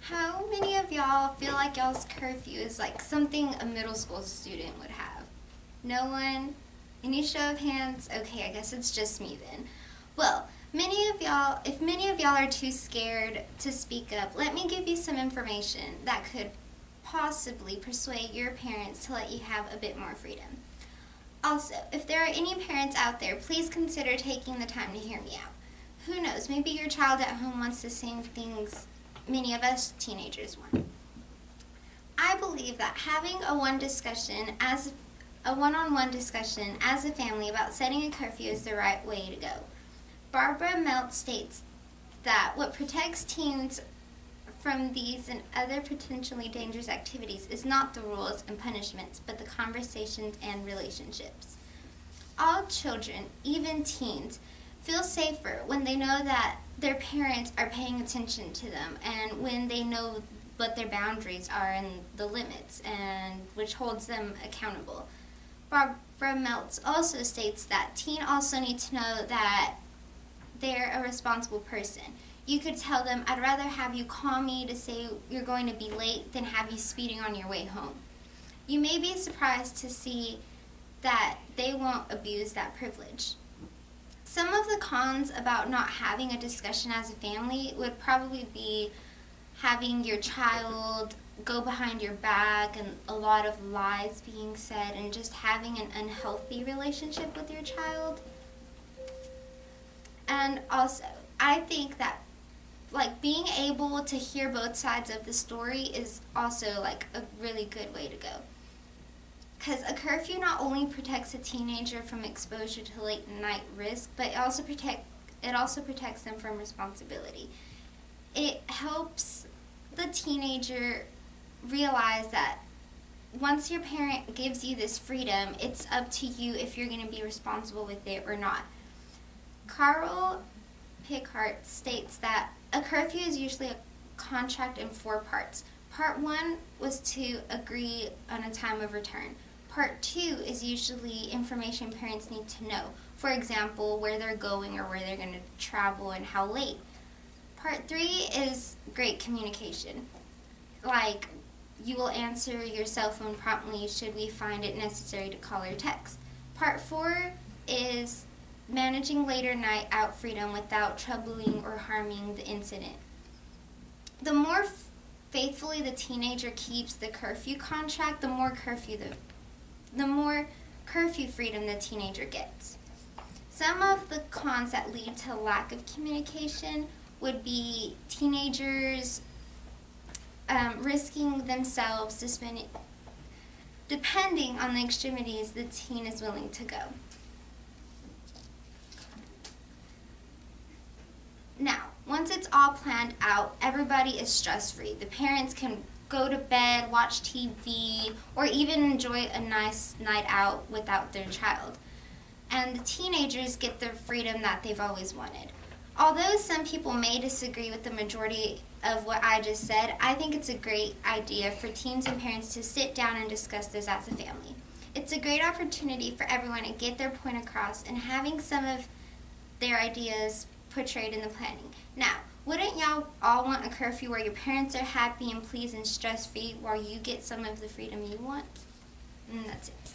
How many of y'all feel like y'all's curfew is like something a middle school student would have? No one? Any show of hands? Okay, I guess it's just me then. Well, if many of y'all are too scared to speak up, let me give you some information that could possibly persuade your parents to let you have a bit more freedom. Also, if there are any parents out there, please consider taking the time to hear me out. Who knows, maybe your child at home wants the same things many of us teenagers want. I believe that having a one-on-one discussion as a family about setting a curfew is the right way to go. Barbara Meltz states that what protects teens from these and other potentially dangerous activities is not the rules and punishments, but the conversations and relationships. All children, even teens, feel safer when they know that their parents are paying attention to them and when they know what their boundaries are and the limits, and which holds them accountable. Barbara Meltz also states that teens also need to know that they're a responsible person. You could tell them, I'd rather have you call me to say you're going to be late than have you speeding on your way home. You may be surprised to see that they won't abuse that privilege. Some of the cons about not having a discussion as a family would probably be having your child go behind your back and a lot of lies being said and just having an unhealthy relationship with your child. And also, I think that being able to hear both sides of the story is also a really good way to go. Because a curfew not only protects a teenager from exposure to late night risk, but it also protects them from responsibility. It helps the teenager realize that once your parent gives you this freedom, it's up to you if you're going to be responsible with it or not. Carl Pickard states that a curfew is usually a contract in 4 parts. Part 1 was to agree on a time of return. Part 2 is usually information parents need to know. For example, where they're going or where they're going to travel and how late. Part 3 is great communication. Like, you will answer your cell phone promptly should we find it necessary to call or text. Part 4 is managing later night out freedom without troubling or harming the incident. The more faithfully the teenager keeps the curfew contract, the more curfew freedom the teenager gets. Some of the cons that lead to lack of communication would be teenagers risking themselves depending on the extremities the teen is willing to go. Now, once it's all planned out, everybody is stress-free. The parents can go to bed, watch TV, or even enjoy a nice night out without their child. And the teenagers get the freedom that they've always wanted. Although some people may disagree with the majority of what I just said, I think it's a great idea for teens and parents to sit down and discuss this as a family. It's a great opportunity for everyone to get their point across and having some of their ideas portrayed in the planning. Now, wouldn't y'all all want a curfew where your parents are happy and pleased and stress-free while you get some of the freedom you want? And that's it.